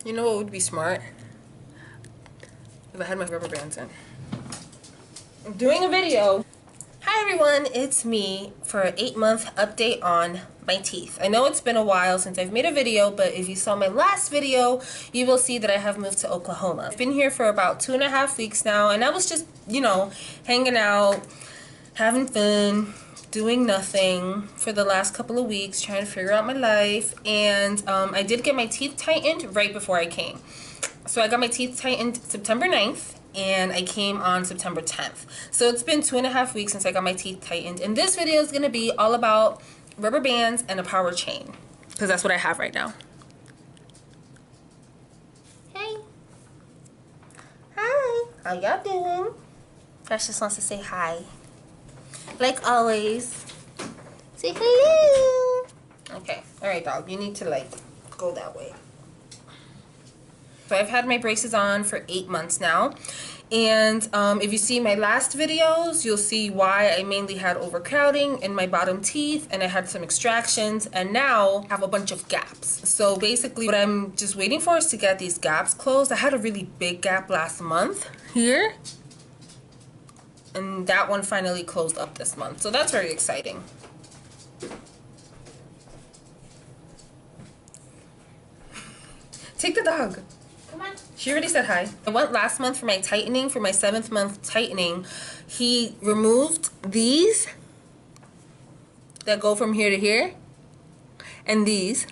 You know what would be smart? If I had my rubber bands in. I'm doing a video. Hi everyone, it's me for an 8-month update on my teeth. I know it's been a while since I've made a video, but if you saw my last video, you will see that I have moved to Oklahoma. I've been here for about 2.5 weeks now, and I was just, hanging out, having fun, doing nothing for the last couple of weeks, trying to figure out my life. And I did get my teeth tightened right before I came. So I got my teeth tightened September 9th. And I came on September 10th. So it's been 2.5 weeks since I got my teeth tightened. And this video is going to be all about rubber bands and a power chain. Because that's what I have right now. Hey. Hi. How y'all doing? Fresh just wants to say hi. Like always. Say hello. Okay. Alright, dog. You need to, go that way. So I've had my braces on for 8 months now, and if you see my last videos, you'll see why I mainly had overcrowding in my bottom teeth, and I had some extractions, and now I have a bunch of gaps. So basically what I'm just waiting for is to get these gaps closed. I had a really big gap last month here, and that one finally closed up this month. So that's very exciting. Take the dog. She already said hi. I went last month for my tightening, for my 7th month tightening. He removed these that go from here to here and these.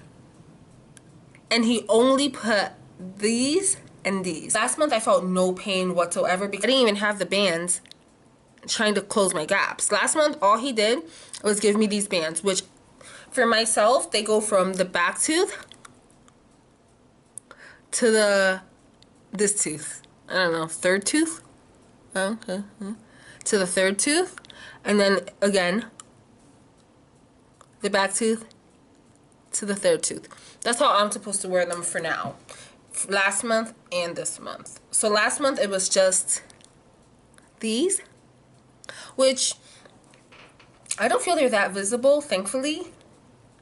And he only put these and these. Last month I felt no pain whatsoever because I didn't even have the bands trying to close my gaps. Last month all he did was give me these bands, which for myself, they go from the back tooth to this tooth. I don't know, third tooth? Okay. To the third tooth. And then again, the back tooth to the third tooth. That's how I'm supposed to wear them for now. Last month and this month. So last month it was just these, which I don't feel they're that visible, thankfully.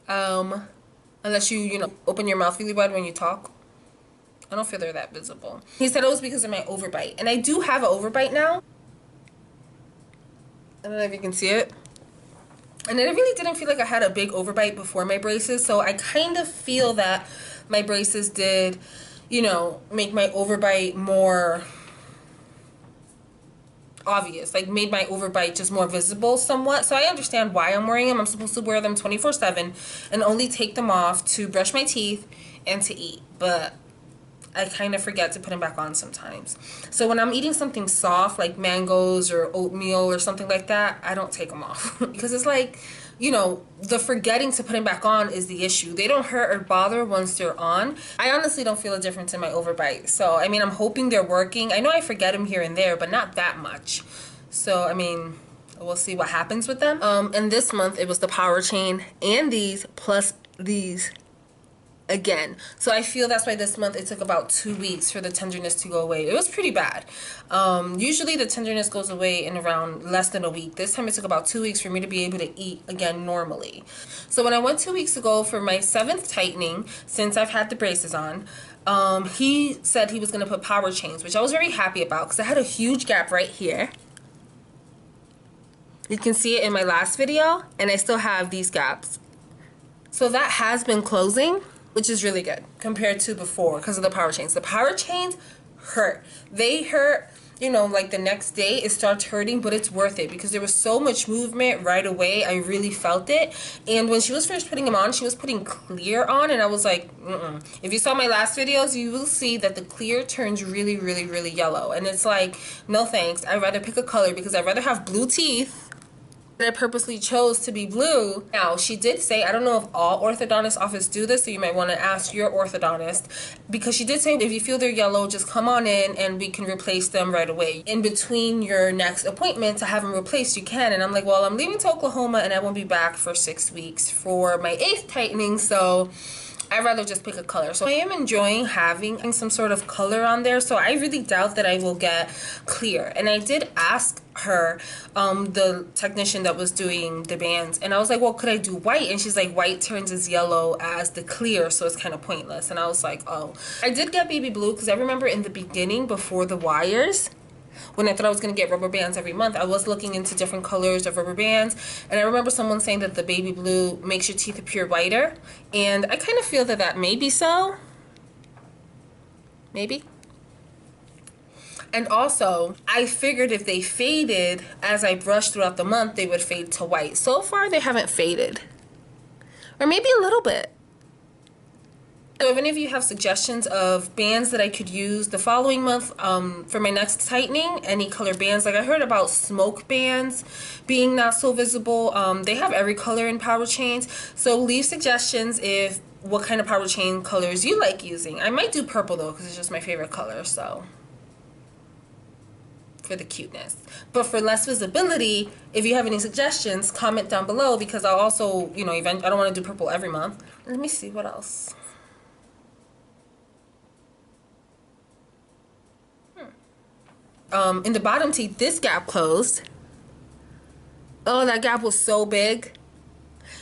Unless you open your mouth really wide when you talk. I don't feel they're that visible. He said it was because of my overbite. And I do have an overbite now. I don't know if you can see it. And I really didn't feel like I had a big overbite before my braces. So I kind of feel that my braces did, make my overbite more obvious. Like made my overbite just more visible somewhat. So I understand why I'm wearing them. I'm supposed to wear them 24/7 and only take them off to brush my teeth and to eat. But I kind of forget to put them back on sometimes. So when I'm eating something soft like mangoes or oatmeal or something like that, I don't take them off. Because it's like, the forgetting to put them back on is the issue. They don't hurt or bother once they're on. I honestly don't feel a difference in my overbite. So, I mean, I'm hoping they're working. I know I forget them here and there, but not that much. So, I mean, we'll see what happens with them. And this month, it was the power chain and these plus these again. So I feel that's why this month it took about 2 weeks for the tenderness to go away. It was pretty bad. Usually the tenderness goes away in around less than a week. This time it took about 2 weeks for me to be able to eat again normally. So when I went 2 weeks ago for my 7th tightening, since I've had the braces on, he said he was going to put power chains, which I was very happy about because I had a huge gap right here. You can see it in my last video, and I still have these gaps. So that has been closing, which is really good compared to before because of the power chains. The power chains hurt. They hurt, like the next day it starts hurting, but it's worth it because there was so much movement right away. I really felt it. And when she was first putting them on, she was putting clear on, and I was like, If you saw my last videos, you will see that the clear turns really, really, really yellow. And it's like, no thanks. I'd rather pick a color because I'd rather have blue teeth. I purposely chose to be blue. Now, she did say, I don't know if all orthodontist offices do this, so you might want to ask your orthodontist, because she did say if you feel they're yellow, just come on in and we can replace them right away. In between your next appointment to have them replaced, you can. And I'm like, well, I'm leaving to Oklahoma and I won't be back for 6 weeks for my 8th tightening, so I'd rather just pick a color. So I am enjoying having some sort of color on there. So I really doubt that I will get clear. And I did ask her, the technician that was doing the bands, and I was like, well, could I do white? And she's like, white turns as yellow as the clear, so it's kind of pointless. And I was like, oh. I did get baby blue because I remember in the beginning, before the wires, when I thought I was going to get rubber bands every month, I was looking into different colors of rubber bands, and I remember someone saying that the baby blue makes your teeth appear whiter, and I kind of feel that that may be so. Maybe. And also, I figured if they faded as I brushed throughout the month, they would fade to white. So far, they haven't faded. Or maybe a little bit. So if any of you have suggestions of bands that I could use the following month for my next tightening, any color bands, like I heard about smoke bands being not so visible. They have every color in Powerchains. So leave suggestions if what kind of Powerchain colors you like using. I might do purple though, because it's just my favorite color, so for the cuteness. But for less visibility, if you have any suggestions, comment down below, because I'll also, you know, I don't want to do purple every month. Let me see what else. In the bottom teeth, this gap closed. Oh, that gap was so big,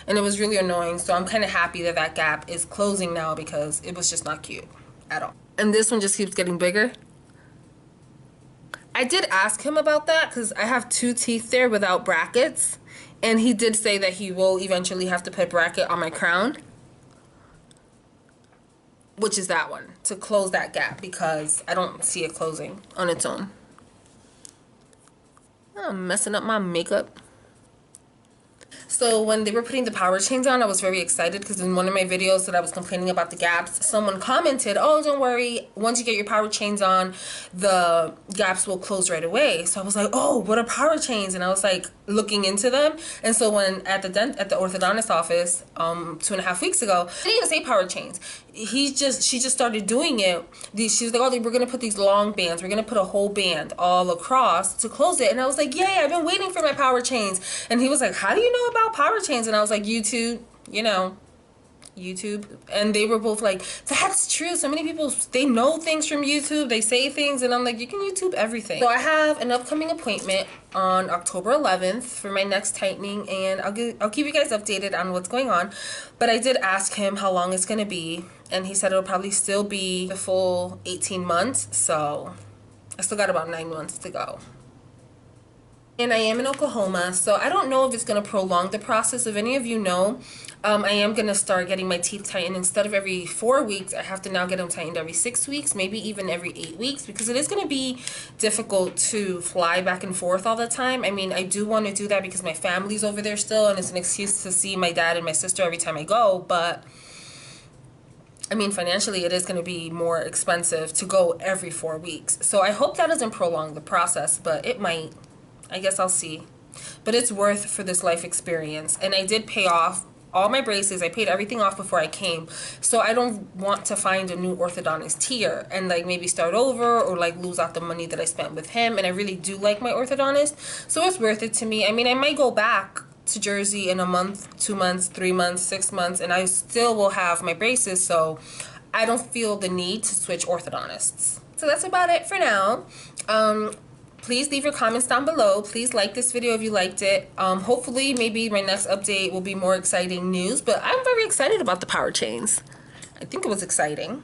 and it was really annoying. So I'm kind of happy that that gap is closing now, because it was just not cute at all. And this one just keeps getting bigger. I did ask him about that because I have 2 teeth there without brackets, and he did say that he will eventually have to put a bracket on my crown, which is that one, to close that gap, because I don't see it closing on its own. I'm messing up my makeup. So when they were putting the Powerchains on, I was very excited because in one of my videos that I was complaining about the gaps, someone commented, oh, don't worry, once you get your Powerchains on, the gaps will close right away. So I was like, oh, what are Powerchains? And I was like looking into them. And so when at the orthodontist office 2.5 weeks ago, I didn't even say Powerchains. She just started doing it. She was like, oh, we're gonna put these long bands. We're gonna put a whole band all across to close it. And I was like, yay, I've been waiting for my Powerchains. And he was like, how do you know about Powerchains? And I was like, YouTube, you know, YouTube. And they were both like, that's true. So many people, they know things from YouTube. They say things. And I'm like, you can YouTube everything. So I have an upcoming appointment on October 11th for my next tightening, and I'll keep you guys updated on what's going on. But I did ask him how long it's going to be, and he said it'll probably still be the full 18 months. So I still got about 9 months to go. And I am in Oklahoma, so I don't know if it's going to prolong the process. If any of you know, I am going to start getting my teeth tightened. Instead of every 4 weeks, I have to now get them tightened every 6 weeks, maybe even every 8 weeks, because it is going to be difficult to fly back and forth all the time. I mean, I do want to do that because my family's over there still, and it's an excuse to see my dad and my sister every time I go, but I mean, financially, it is going to be more expensive to go every 4 weeks. So I hope that doesn't prolong the process, but it might. I guess I'll see. But it's worth for this life experience. And I did pay off all my braces. I paid everything off before I came. So I don't want to find a new orthodontist here and like maybe start over or like lose out the money that I spent with him. And I really do like my orthodontist. So it's worth it to me. I mean, I might go back to Jersey in a month, 2 months, 3 months, 6 months, and I still will have my braces. So I don't feel the need to switch orthodontists. So that's about it for now. Please leave your comments down below. Please like this video if you liked it. Hopefully, maybe my next update will be more exciting news. But I'm very excited about the Powerchains. I think it was exciting.